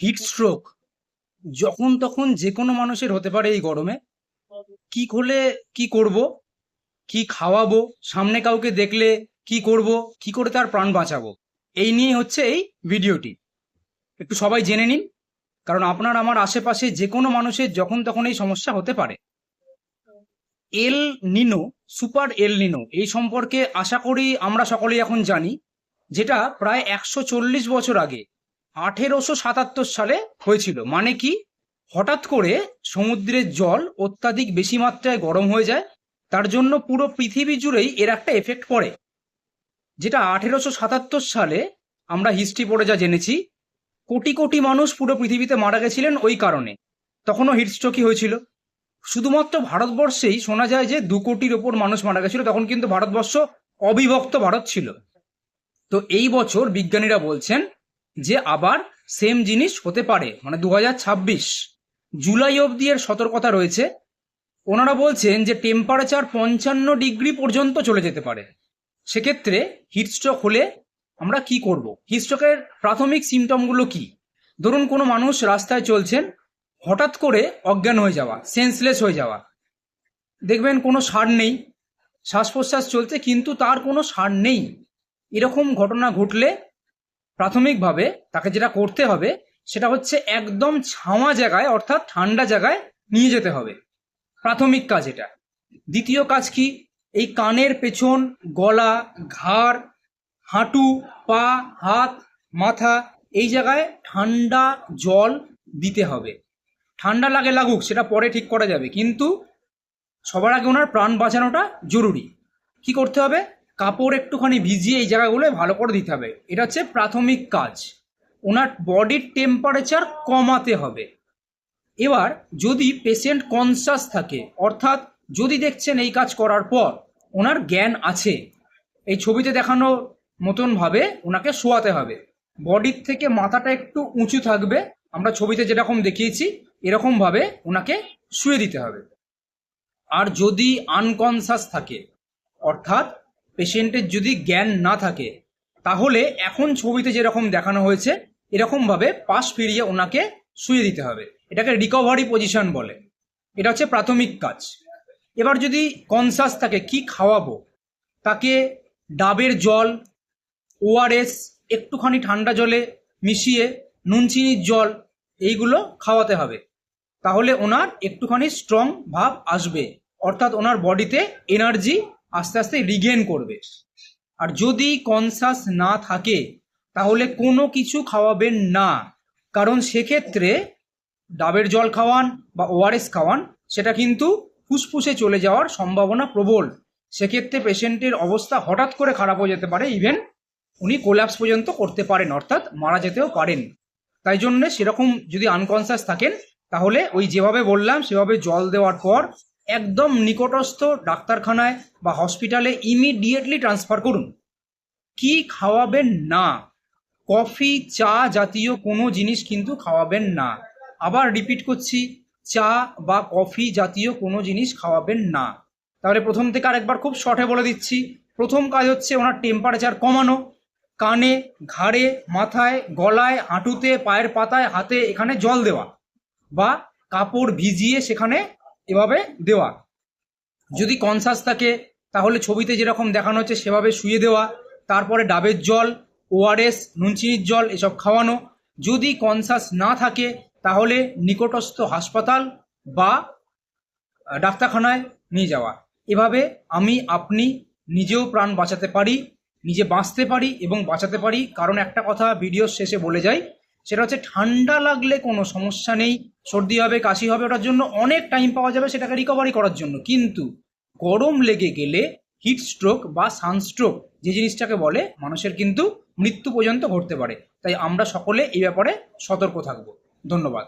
Heat stroke যখন তখন যে কোনো মানুষের হতে পারে এই গরমে। কি হলে কি করব, কি খাওয়াবো, সামনে কাউকে দেখলে কি করব, কি করে তার প্রাণ বাঁচাবো, এই নিয়ে হচ্ছে এই ভিডিওটি। একটু সবাই জেনে নিন, কারণ আপনার আমার আশেপাশে যে কোনো মানুষের যখন তখন এই সমস্যা হতে পারে। এল নিনো, সুপার এল নিনো, এই সম্পর্কে আশা করি আমরা সকলেই এখন জানি, যেটা প্রায় 140 বছর আগে 1877 সালে হয়েছিল। মানে কি, হঠাৎ করে সমুদ্রের জল অত্যাধিক বেশি মাত্রায় গরম হয়ে যায়, তার জন্য পুরো পৃথিবী জুড়েই এর একটা এফেক্ট পড়ে। যেটা 1877 সালে আমরা হিস্ট্রি পড়ে যা জেনেছি, কোটি কোটি মানুষ পুরো পৃথিবীতে মারা গেছিলেন ওই কারণে। তখনও হিটস্ট্রোকই হয়েছিল। শুধুমাত্র ভারতবর্ষেই শোনা যায় যে 2 কোটির ওপর মানুষ মারা গেছিল, তখন কিন্তু ভারতবর্ষ অবিভক্ত ভারত ছিল। তো এই বছর বিজ্ঞানীরা বলছেন যে আবার সেম জিনিস হতে পারে, মানে 2026 জুলাই অবধি এর সতর্কতা রয়েছে। ওনারা বলছেন যে টেম্পারেচার 55 ডিগ্রি পর্যন্ত চলে যেতে পারে। সেক্ষেত্রে হিটস্ট্রোক হলে আমরা কি করব? হিটস্ট্রোকের প্রাথমিক সিমটমগুলো কি? ধরুন কোনো মানুষ রাস্তায় চলছেন, হঠাৎ করে অজ্ঞান হয়ে যাওয়া, সেন্সলেস হয়ে যাওয়া। দেখবেন কোনো সার নেই, শ্বাস প্রশ্বাস চলছে কিন্তু তার কোনো সার নেই। এরকম ঘটনা ঘটলে প্রাথমিকভাবে তাকে যেটা করতে হবে সেটা হচ্ছে একদম ছাওয়া জায়গায়, অর্থাৎ ঠান্ডা জায়গায় নিয়ে যেতে হবে। প্রাথমিক কাজ এটা। দ্বিতীয় কাজ কি? এই কানের পেছন, গলা, ঘাড়, হাঁটু, পা, হাত, মাথা, এই জায়গায় ঠান্ডা জল দিতে হবে। ঠান্ডা লাগে লাগুক, সেটা পরে ঠিক করা যাবে, কিন্তু সবার আগে ওনার প্রাণ বাঁচানোটা জরুরি। কি করতে হবে? কাপড় একটুখানি ভিজিয়ে এই জায়গাগুলোয় ভালো করে দিতে হবে। এটা হচ্ছে প্রাথমিক কাজ। ওনার বডির টেম্পারেচার কমাতে হবে। এবার যদি পেশেন্ট কনসাস থাকে, অর্থাৎ যদি দেখছেন এই কাজ করার পর ওনার জ্ঞান আছে, এই ছবিতে দেখানো মতন ভাবে ওনাকে শোয়াতে হবে। বডির থেকে মাথাটা একটু উঁচু থাকবে, আমরা ছবিতে যেরকম দেখিয়েছি এরকম ভাবে ওনাকে শুয়ে দিতে হবে। আর যদি আনকনসাস থাকে, অর্থাৎ পেশেন্টের যদি জ্ঞান না থাকে, তাহলে এখন ছবিতে যেরকম দেখানো হয়েছে এরকমভাবে পাশ ফিরিয়ে ওনাকে শুয়ে দিতে হবে। এটাকে রিকভারি পজিশন বলে। এটা হচ্ছে প্রাথমিক কাজ। এবার যদি কনসাস থাকে, কি খাওয়াবো? তাকে ডাবের জল, ওআরএস, একটুখানি ঠান্ডা জলে মিশিয়ে নুন চিনির জল, এইগুলো খাওয়াতে হবে। তাহলে ওনার একটুখানি স্ট্রং ভাব আসবে, অর্থাৎ ওনার বডিতে এনার্জি আস্তে আস্তে রিগেন করবে। আর যদি কনসাস না থাকে তাহলে কোনো কিছু খাওয়াবেন না, কারণ সেক্ষেত্রে ডাবের জল খাওয়ান বা ওআরএস খাওয়ান, সেটা কিন্তু ফুসফুসে চলে যাওয়ার সম্ভাবনা প্রবল। সেক্ষেত্রে পেশেন্টের অবস্থা হঠাৎ করে খারাপ হয়ে যেতে পারে, ইভেন উনি কোল্যাপস পর্যন্ত করতে পারেন, অর্থাৎ মারা যেতেও পারেন। তাই জন্য সেরকম যদি আনকনসাস থাকেন, তাহলে ওই যেভাবে বললাম সেভাবে জল দেওয়ার পর একদম নিকটস্থ ডাক্তারখানায় বা হসপিটালে ইমিডিয়েটলি ট্রান্সফার করুন। কি খাওয়াবেন না? কফি, চা জাতীয় কোনো জিনিস কিন্তু খাওয়াবেন না। আবার রিপিট করছি, চা বা কফি জাতীয় কোনো জিনিস খাওয়াবেন না। তাহলে প্রথম থেকে আরেকবার খুব শর্টে বলে দিচ্ছি। প্রথম কাজ হচ্ছে ওনার টেম্পারেচার কমানো। কানে, ঘাড়ে, মাথায়, গলায়, হাঁটুতে, পায়ের পাতায়, হাতে, এখানে জল দেওয়া বা কাপড় ভিজিয়ে সেখানে এভাবে দেওয়া। যদি কনসাস থাকে তাহলে ছবিতে যেরকম দেখানো হচ্ছে সেভাবে শুয়ে দেওয়া। তারপরে ডাবের জল, ওআরএস, নুন চিনির জল এসব খাওয়ানো। যদি কনসাস না থাকে তাহলে নিকটস্থ হাসপাতাল বা ডাক্তারখানায় নিয়ে যাওয়া। এভাবে আপনি নিজেও প্রাণ বাঁচাতে পারি, নিজে বাঁচতে পারি এবং বাঁচাতে পারি। কারণ একটা কথা ভিডিওর শেষে বলে যাই, সেটা হচ্ছে ঠান্ডা লাগলে কোনো সমস্যা নেই, সর্দি হবে, কাশি হবে, ওটার জন্য অনেক টাইম পাওয়া যাবে সেটাকে রিকভারি করার জন্য। কিন্তু গরম লেগে গেলে হিট স্ট্রোক বা সানস্ট্রোক যে জিনিসটাকে বলে, মানুষের কিন্তু মৃত্যু পর্যন্ত ঘটতে পারে। তাই আমরা সকলে এই ব্যাপারে সতর্ক থাকব। ধন্যবাদ।